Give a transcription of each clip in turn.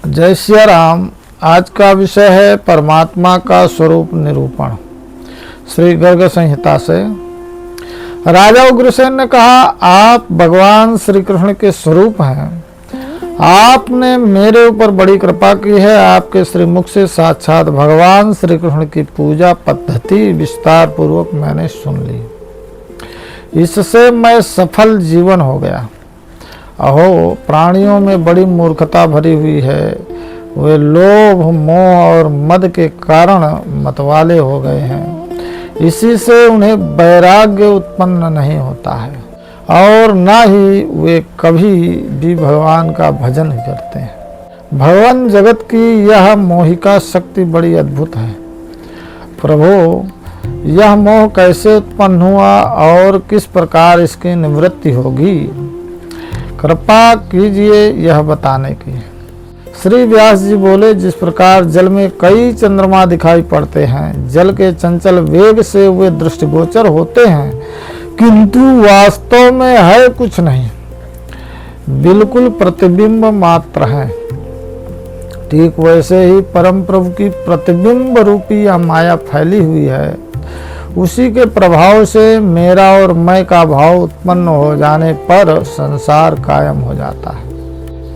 जय सिया राम। आज का विषय है परमात्मा का स्वरूप निरूपण। श्री गर्ग संहिता से राजा उग्रसेन ने कहा, आप भगवान श्री कृष्ण के स्वरूप हैं। आपने मेरे ऊपर बड़ी कृपा की है। आपके श्रीमुख से साक्षात भगवान श्री कृष्ण की पूजा पद्धति विस्तार पूर्वक मैंने सुन ली। इससे मैं सफल जीवन हो गया। अहो, प्राणियों में बड़ी मूर्खता भरी हुई है। वे लोभ, मोह और मद के कारण मतवाले हो गए हैं। इसी से उन्हें वैराग्य उत्पन्न नहीं होता है और ना ही वे कभी भी भगवान का भजन करते हैं। भगवान जगत की यह मोहिका शक्ति बड़ी अद्भुत है। प्रभु, यह मोह कैसे उत्पन्न हुआ और किस प्रकार इसकी निवृत्ति होगी, कृपा कीजिए यह बताने की। श्री व्यास जी बोले, जिस प्रकार जल में कई चंद्रमा दिखाई पड़ते हैं, जल के चंचल वेग से वे दृष्टिगोचर होते हैं, किंतु वास्तव में है कुछ नहीं, बिल्कुल प्रतिबिंब मात्र है। ठीक वैसे ही परम प्रभु की प्रतिबिंब रूपी यह माया फैली हुई है। उसी के प्रभाव से मेरा और मैं का भाव उत्पन्न हो जाने पर संसार कायम हो जाता है।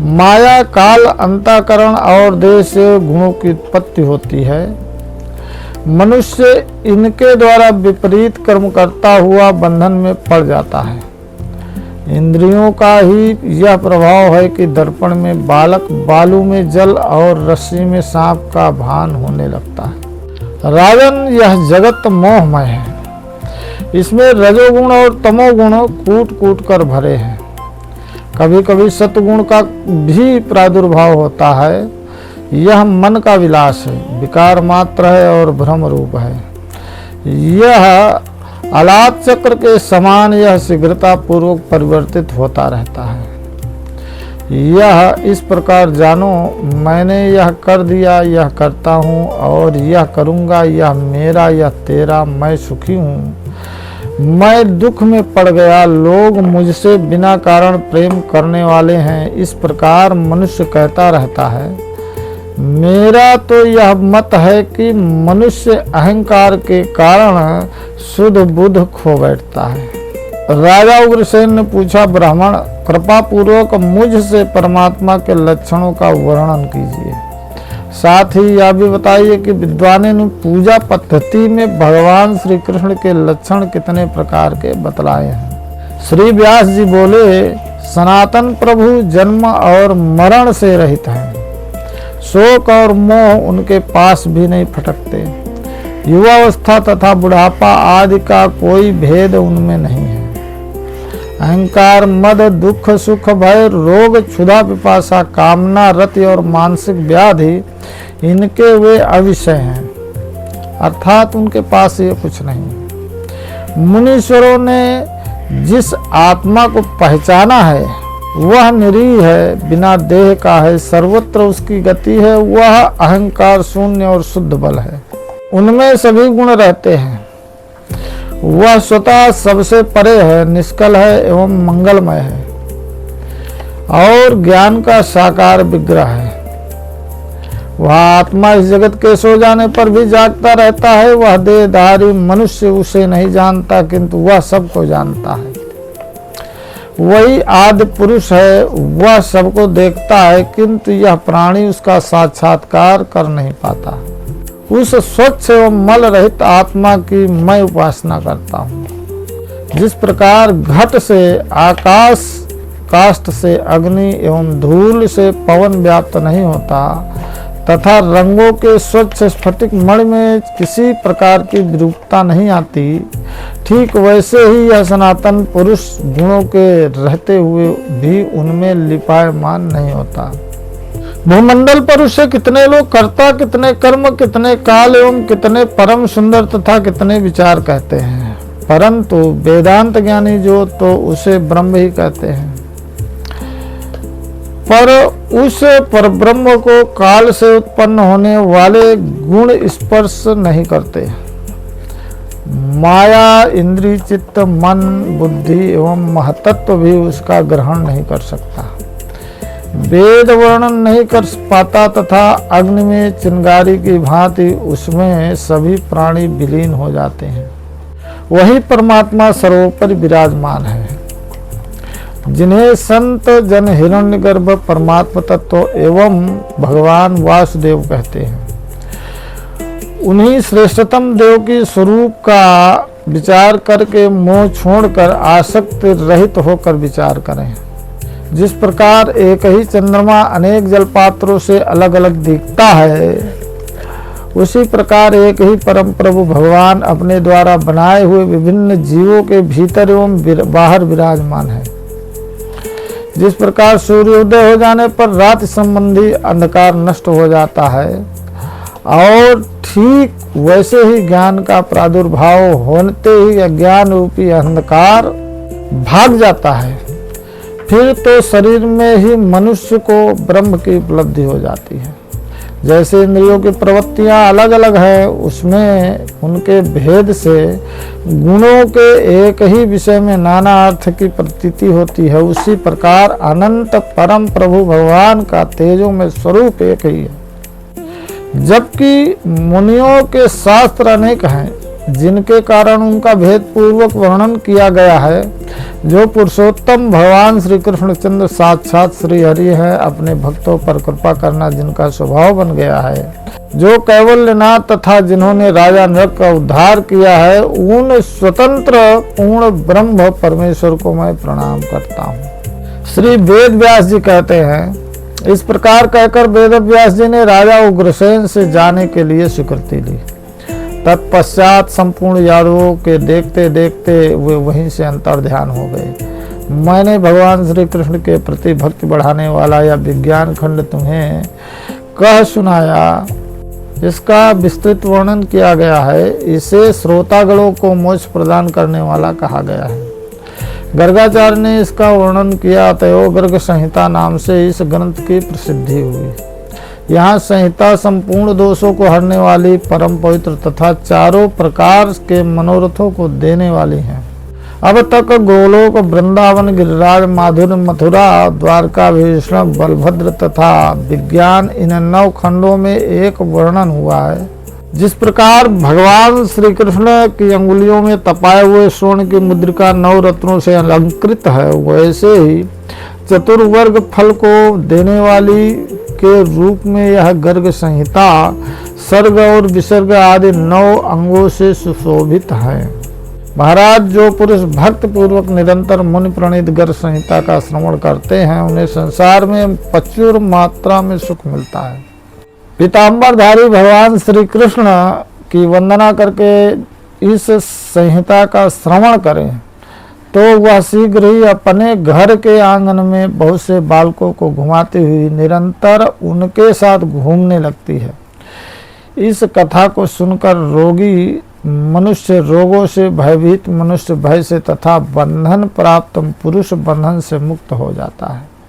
माया काल, अंतःकरण और देह से गुणों की उत्पत्ति होती है। मनुष्य इनके द्वारा विपरीत कर्म करता हुआ बंधन में पड़ जाता है। इंद्रियों का ही यह प्रभाव है कि दर्पण में बालक, बालू में जल और रस्सी में सांप का भान होने लगता है। राजन, यह जगत मोहमय है। इसमें रजोगुण और तमोगुण कूट कूट कर भरे हैं। कभी कभी सतगुण का भी प्रादुर्भाव होता है। यह मन का विलास है, विकार मात्र है और भ्रम रूप है। यह अलाद चक्र के समान यह शीघ्रता पूर्वक परिवर्तित होता रहता है। यह इस प्रकार जानो, मैंने यह कर दिया, यह करता हूँ और यह करूँगा, यह मेरा, यह तेरा, मैं सुखी हूँ, मैं दुख में पड़ गया, लोग मुझसे बिना कारण प्रेम करने वाले हैं। इस प्रकार मनुष्य कहता रहता है। मेरा तो यह मत है कि मनुष्य अहंकार के कारण शुद्ध बुद्ध खो बैठता है। राजा उग्रसेन ने पूछा, ब्राह्मण, कृपा पूर्वक मुझ से परमात्मा के लक्षणों का वर्णन कीजिए। साथ ही यह भी बताइए कि विद्वानों ने पूजा पद्धति में भगवान श्री कृष्ण के लक्षण कितने प्रकार के बतलाए हैं। श्री व्यास जी बोले, सनातन प्रभु जन्म और मरण से रहित हैं। शोक और मोह उनके पास भी नहीं फटकते। युवावस्था तथा बुढ़ापा आदि का कोई भेद उनमें नहीं है। अहंकार, मद, दुख, सुख, भय, रोग, क्षुधा, पिपासा, कामना, रति और मानसिक व्याधि इनके वे अविषय हैं, अर्थात उनके पास ये कुछ नहीं। मुनीश्वरों ने जिस आत्मा को पहचाना है वह निरीह है, बिना देह का है, सर्वत्र उसकी गति है। वह अहंकार शून्य और शुद्ध बल है। उनमें सभी गुण रहते हैं। वह स्वतः सबसे परे है, निष्कल है एवं मंगलमय है और ज्ञान का साकार विग्रह है। वह आत्मा इस जगत के सो जाने पर भी जागता रहता है। वह देहधारी मनुष्य उसे नहीं जानता, किंतु वह सबको जानता है। वही आदि पुरुष है। वह सबको देखता है, किंतु यह प्राणी उसका साक्षात्कार कर नहीं पाता। उस स्वच्छ एवं मल रहित आत्मा की मैं उपासना करता हूँ। जिस प्रकार घट से आकाश, काष्ठ से अग्नि एवं धूल से पवन व्याप्त नहीं होता तथा रंगों के स्वच्छ स्फटिक मणि में किसी प्रकार की विरूपता नहीं आती, ठीक वैसे ही यह सनातन पुरुष गुणों के रहते हुए भी उनमें लिपायमान नहीं होता। भूमंडल पर उसे कितने लोग कर्ता, कितने कर्म, कितने काल एवं कितने परम सुंदर तथा कितने विचार कहते हैं, परंतु वेदांत ज्ञानी जो तो उसे ब्रह्म ही कहते हैं। पर उस परब्रह्म को काल से उत्पन्न होने वाले गुण स्पर्श नहीं करते। माया, इंद्रिय, चित्त, मन, बुद्धि एवं महतत्व भी उसका ग्रहण नहीं कर सकता। वेद वर्णन नहीं कर पाता तथा अग्नि में चिंगारी की भांति उसमें सभी प्राणी विलीन हो जाते हैं। वही परमात्मा सर्वोपरि विराजमान है, जिन्हें संत जन हिरण्यगर्भ परमात्मा तत्व एवं भगवान वासुदेव कहते हैं। उन्हीं श्रेष्ठतम देव की स्वरूप का विचार करके मोह छोड़कर आसक्ति रहित होकर विचार करें। जिस प्रकार एक ही चंद्रमा अनेक जलपात्रों से अलग अलग दिखता है, उसी प्रकार एक ही परम प्रभु भगवान अपने द्वारा बनाए हुए विभिन्न जीवों के भीतर एवं बाहर विराजमान है। जिस प्रकार सूर्योदय हो जाने पर रात संबंधी अंधकार नष्ट हो जाता है, और ठीक वैसे ही ज्ञान का प्रादुर्भाव होते ही अज्ञान रूपी अंधकार भाग जाता है। फिर तो शरीर में ही मनुष्य को ब्रह्म की उपलब्धि हो जाती है। जैसे इंद्रियों की प्रवृत्तियां अलग अलग है, उसमें उनके भेद से गुणों के एक ही विषय में नाना अर्थ की प्रतीति होती है, उसी प्रकार अनंत परम प्रभु भगवान का तेजों में स्वरूप एक ही है। जबकि मुनियों के शास्त्र अनेक हैं, जिनके कारण उनका भेद पूर्वक वर्णन किया गया है। जो पुरुषोत्तम भगवान श्री कृष्णचंद्र साक्षात श्री हरि है, अपने भक्तों पर कृपा करना जिनका स्वभाव बन गया है, जो कैवल्यनाथ तथा जिन्होंने राजा नरक का उद्धार किया है, उन स्वतंत्र पूर्ण ब्रह्म परमेश्वर को मैं प्रणाम करता हूँ। श्री वेद व्यास जी कहते हैं, इस प्रकार कहकर वेद व्यास जी ने राजा उग्रसेन से जाने के लिए स्वीकृति ली। तत्पश्चात संपूर्ण यादवों के देखते देखते वे वहीं से अंतर्ध्यान हो गए। मैंने भगवान श्री कृष्ण के प्रति भक्ति बढ़ाने वाला यह विज्ञान खंड तुम्हें कह सुनाया। इसका विस्तृत वर्णन किया गया है। इसे श्रोतागणों को मोक्ष प्रदान करने वाला कहा गया है। गर्गाचार्य ने इसका वर्णन किया, अतएव गर्ग संहिता नाम से इस ग्रंथ की प्रसिद्धि हुई। यहाँ संहिता संपूर्ण दोषों को हरने वाली, परम पवित्र तथा चारों प्रकार के मनोरथों को देने वाली है। अब तक गोलोक, वृंदावन, गिरिराज, माधुर्य, मथुरा, द्वारका, भीष्म, बलभद्र तथा विज्ञान, इन 9 खंडों में एक वर्णन हुआ है। जिस प्रकार भगवान श्री कृष्ण की अंगुलियों में तपाए हुए स्वर्ण की मुद्रिका 9 रत्नों से अलंकृत है, वैसे ही चतुर्वर्ग फल को देने वाली के रूप में यह गर्ग संहिता सर्ग और विसर्ग आदि 9 अंगों से सुशोभित है। महाराज, जो पुरुष भक्त पूर्वक निरंतर मुनि प्रणीत गर्ग संहिता का श्रवण करते हैं, उन्हें संसार में प्रचुर मात्रा में सुख मिलता है। पीताम्बरधारी भगवान श्री कृष्ण की वंदना करके इस संहिता का श्रवण करें तो वह शीघ्र ही अपने घर के आंगन में बहुत से बालकों को घुमाती हुई निरंतर उनके साथ घूमने लगती है। इस कथा को सुनकर रोगी मनुष्य रोगों से, भयभीत मनुष्य भय से तथा बंधन प्राप्त पुरुष बंधन से मुक्त हो जाता है।